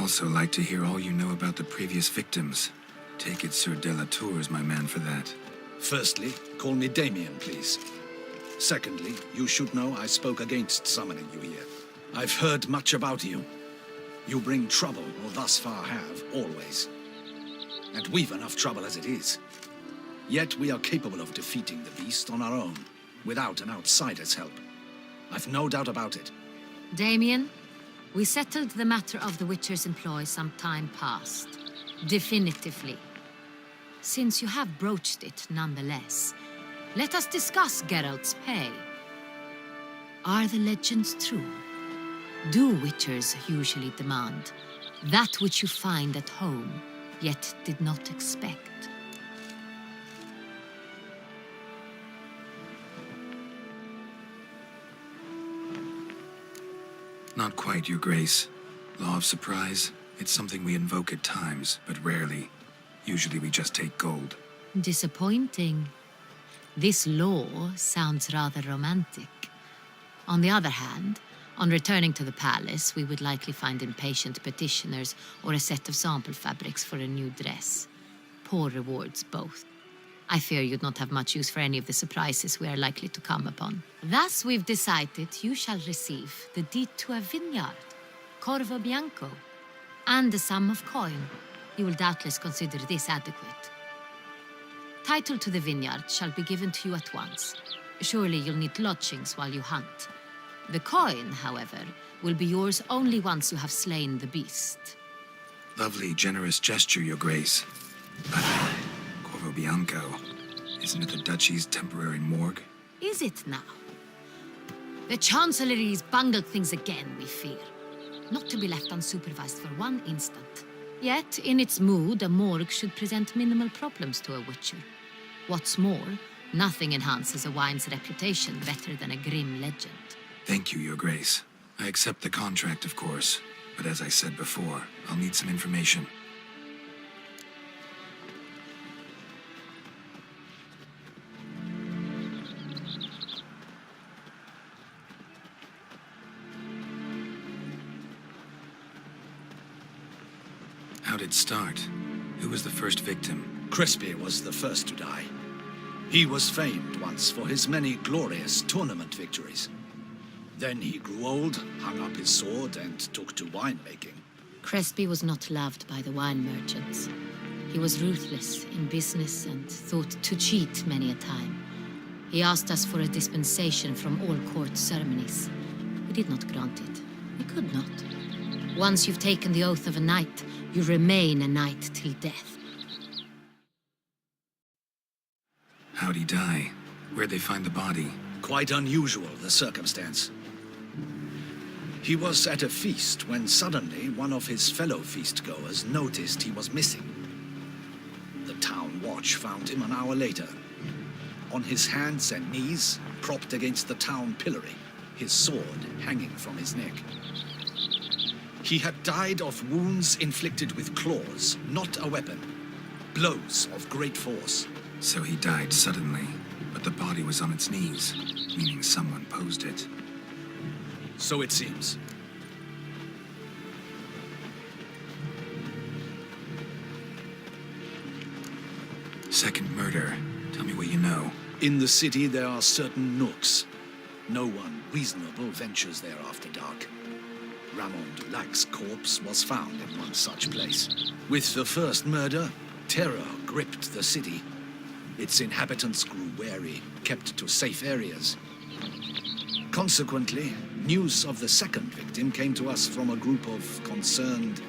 also like to hear all you know about the previous victims. Take it Sir Delatour is my man for that. Firstly, call me Damien, please. Secondly, you should know I spoke against summoning you here. I've heard much about you. You bring trouble, or thus far have, always. And we've enough trouble as it is. Yet we are capable of defeating the beast on our own, without an outsider's help. I've no doubt about it. Damien, we settled the matter of the Witcher's employ some time past. Definitively. Since you have broached it nonetheless, let us discuss Geralt's pay. Are the legends true? Do Witchers usually demand that which you find at home, yet did not expect? Not quite, Your Grace. Law of surprise, it's something we invoke at times, but rarely. Usually we just take gold. Disappointing. This law sounds rather romantic. On the other hand, on returning to the palace, we would likely find impatient petitioners or a set of sample fabrics for a new dress. Poor rewards, both. I fear you'd not have much use for any of the surprises we are likely to come upon. Thus, we've decided you shall receive the deed to a vineyard, Corvo Bianco, and a sum of coin. You will doubtless consider this adequate. Title to the vineyard shall be given to you at once. Surely you'll need lodgings while you hunt. The coin, however, will be yours only once you have slain the beast. Lovely, generous gesture, Your Grace. But Corvo Bianco, isn't it the Duchy's temporary morgue? Is it now? The Chancellery's bungled things again, we fear. Not to be left unsupervised for one instant. Yet, in its mood, a morgue should present minimal problems to a Witcher. What's more, nothing enhances a wine's reputation better than a grim legend. Thank you, Your Grace. I accept the contract, of course. But as I said before, I'll need some information. How'd it start? Who was the first victim? Crespi was the first to die. He was famed once for his many glorious tournament victories. Then he grew old, hung up his sword, and took to winemaking. Crespi was not loved by the wine merchants. He was ruthless in business and thought to cheat many a time. He asked us for a dispensation from all court ceremonies. We did not grant it. We could not. Once you've taken the oath of a knight, you remain a knight till death. How'd he die? Where'd they find the body? Quite unusual, the circumstance. He was at a feast when suddenly one of his fellow feastgoers noticed he was missing. The town watch found him an hour later, on his hands and knees, propped against the town pillory, his sword hanging from his neck. He had died of wounds inflicted with claws, not a weapon. Blows of great force. So he died suddenly, but the body was on its knees, meaning someone posed it. So it seems. Second murder. Tell me what you know. In the city there are certain nooks. No one reasonable ventures there after dark. Ramon Dulac's corpse was found in one such place. With the first murder, terror gripped the city. Its inhabitants grew wary, kept to safe areas. Consequently, news of the second victim came to us from a group of concerned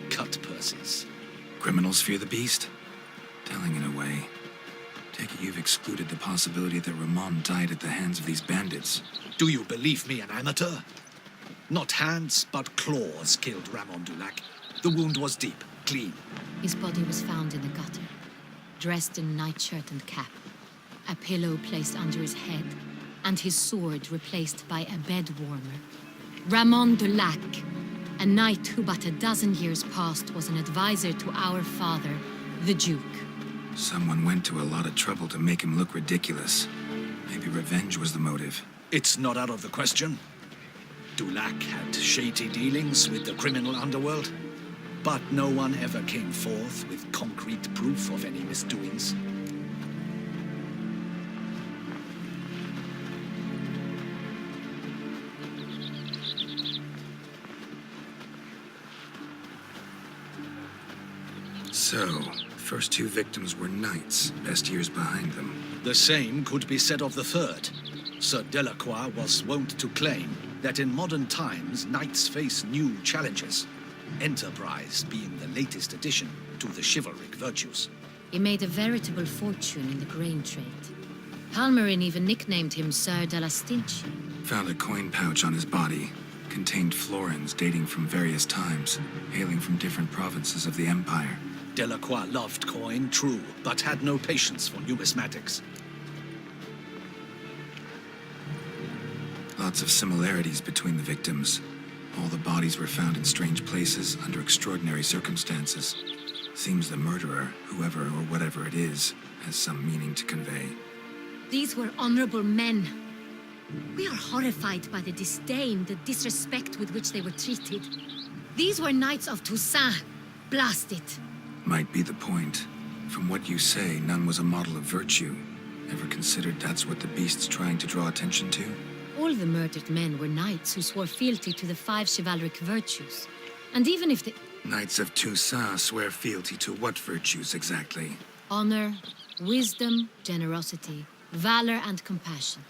cut-purses. Criminals fear the beast? Telling in a way. Take it you've excluded the possibility that Ramon died at the hands of these bandits. Do you believe me an amateur? Not hands, but claws killed Ramon Dulac. The wound was deep, clean. His body was found in the gutter, dressed in nightshirt and cap, a pillow placed under his head, and his sword replaced by a bed warmer. Ramon Dulac, a knight who but a dozen years past was an advisor to our father, the Duke. Someone went to a lot of trouble to make him look ridiculous. Maybe revenge was the motive. It's not out of the question. Dulac had shady dealings with the criminal underworld, but no one ever came forth with concrete proof of any misdoings. So, first two victims were knights, best years behind them. The same could be said of the third. Sir Delacroix was wont to claim that in modern times, knights face new challenges, enterprise being the latest addition to the chivalric virtues. He made a veritable fortune in the grain trade. Palmerin even nicknamed him Sir de la Stinchi. Found a coin pouch on his body. Contained florins dating from various times, hailing from different provinces of the Empire. Delacroix loved coin, true, but had no patience for numismatics. Lots of similarities between the victims. All the bodies were found in strange places under extraordinary circumstances. Seems the murderer, whoever or whatever it is, has some meaning to convey. These were honorable men. We are horrified by the disdain, the disrespect with which they were treated. These were knights of Touissant. Blast it. Might be the point. From what you say, none was a model of virtue. Ever considered that's what the beast's trying to draw attention to? All the murdered men were knights who swore fealty to the 5 chivalric virtues. And even if the Knights of Touissant swear fealty to what virtues exactly? honor, wisdom, generosity, valor, and compassion.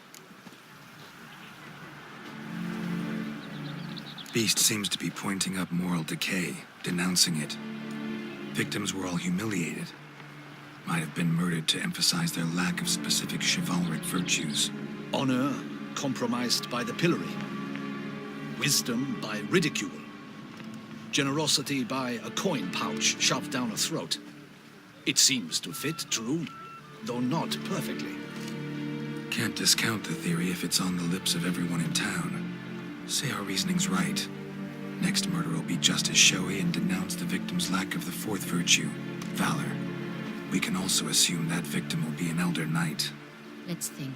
Beast seems to be pointing up moral decay, denouncing it. Victims were all humiliated. Might have been murdered to emphasize their lack of specific chivalric virtues. Honor compromised by the pillory. Wisdom by ridicule. Generosity by a coin pouch shoved down a throat. It seems to fit, true, though not perfectly. Can't discount the theory if it's on the lips of everyone in town. Say our reasoning's right. Next murder will be just as showy and denounce the victim's lack of the fourth virtue, valor. We can also assume that victim will be an elder knight. Let's think.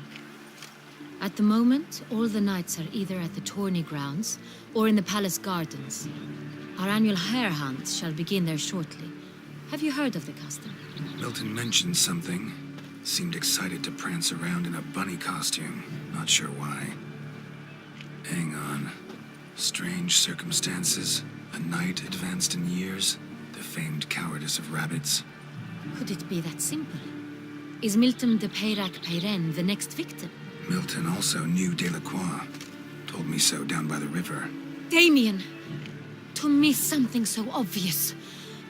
At the moment, all the knights are either at the tourney grounds or in the palace gardens. Our annual hare hunt shall begin there shortly. Have you heard of the custom? Milton mentioned something. Seemed excited to prance around in a bunny costume. Not sure why. Hang on. Strange circumstances. A knight advanced in years. The famed cowardice of rabbits. Could it be that simple? Is Milton de Peyrac-Peyren the next victim? Milton also knew Delacroix. Told me so down by the river. Damien! To miss something so obvious.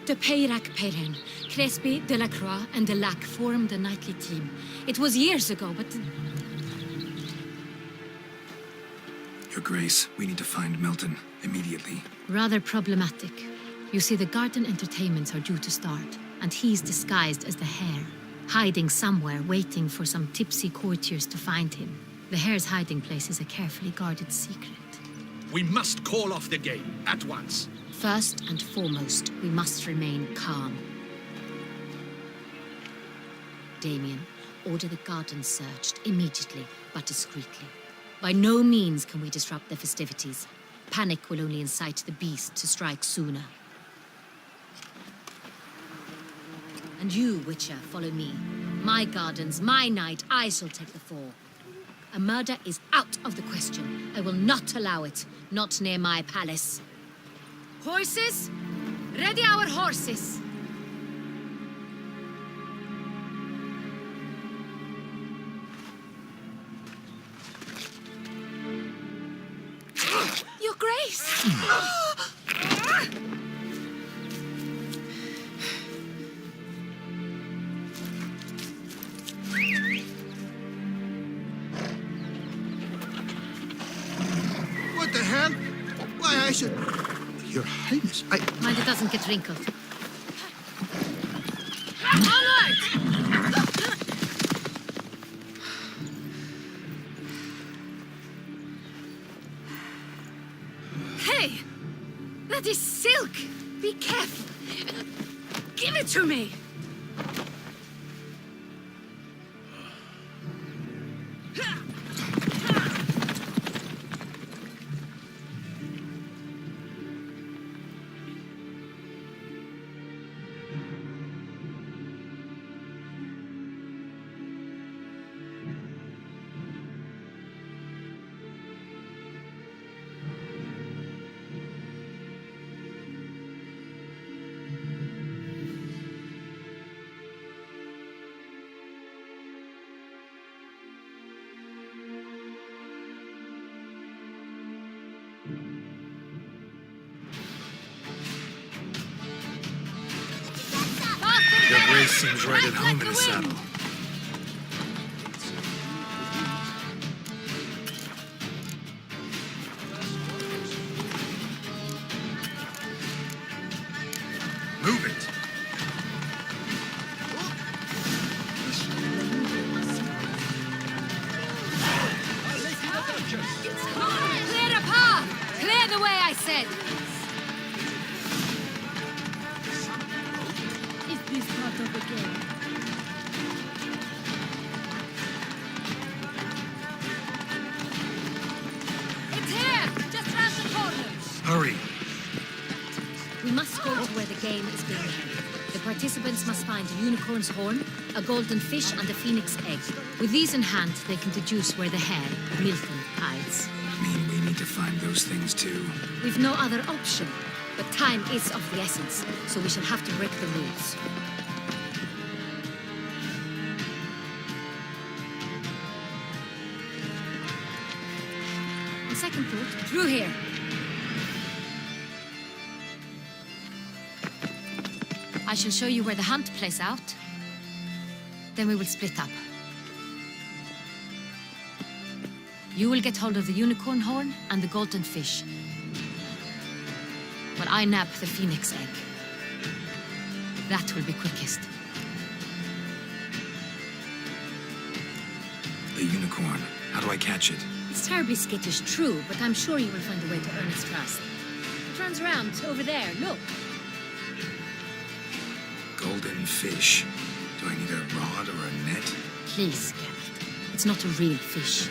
De Peyrac-Peyren, Crespi, Delacroix, and Delac formed a knightly team. It was years ago, but... Your Grace, we need to find Milton. Immediately. Rather problematic. You see, the garden entertainments are due to start, and he's disguised as the hare, hiding somewhere, waiting for some tipsy courtiers to find him. The hare's hiding place is a carefully guarded secret. We must call off the game at once. First and foremost, we must remain calm. Damien, order the garden searched immediately, but discreetly. By no means can we disrupt the festivities. Panic will only incite the beast to strike sooner. And you, Witcher, follow me. My gardens, my night, I shall take the fall. A murder is out of the question. I will not allow it. Not near my palace. Horses? Ready our horses! Your Grace! What the hell? Why, I should... Your Highness, Mind it doesn't get wrinkled. Onward! Hey! That is silk! Be careful! Give it to me! Seems right at home in a saddle. Move it. Clear a path! Clear the way, I said! Is this part of the game? It's here! Just round the corner! Hurry. We must go to where the game is being held. The participants must find a unicorn's horn, a golden fish, and a phoenix egg. With these in hand, they can deduce where the hare, Milton, hides. Mean we need to find those things too. We've no other option, but time is of the essence, so we shall have to break the rules. On second thought, through here. I shall show you where the hunt plays out. Then we will split up. You will get hold of the unicorn horn and the golden fish. While I nab the phoenix egg. That will be quickest. The unicorn. How do I catch it? It's terribly skittish, true, but I'm sure you will find a way to earn its trust. It runs around over there, look. Golden fish. Do I need a rod or a net? Please, Geralt. It's not a real fish.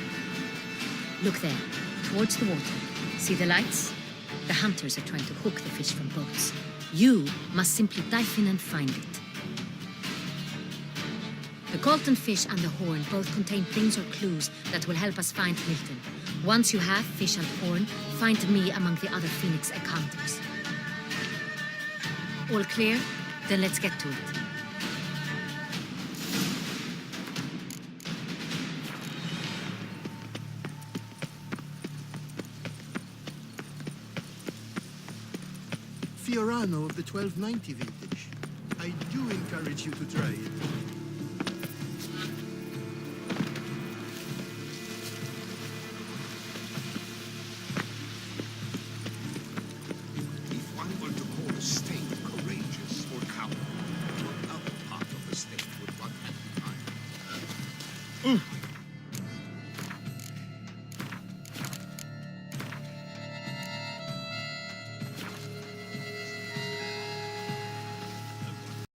Look there, towards the water. See the lights? The hunters are trying to hook the fish from boats. You must simply dive in and find it. The golden fish and the horn both contain things or clues that will help us find Milton. Once you have fish and horn, find me among the other phoenix egg hunters. All clear? Then let's get to it. Fiorano of the 1290 vintage. I do encourage you to try it. If one were to call a state courageous or coward, what other part of the state would one have in mind?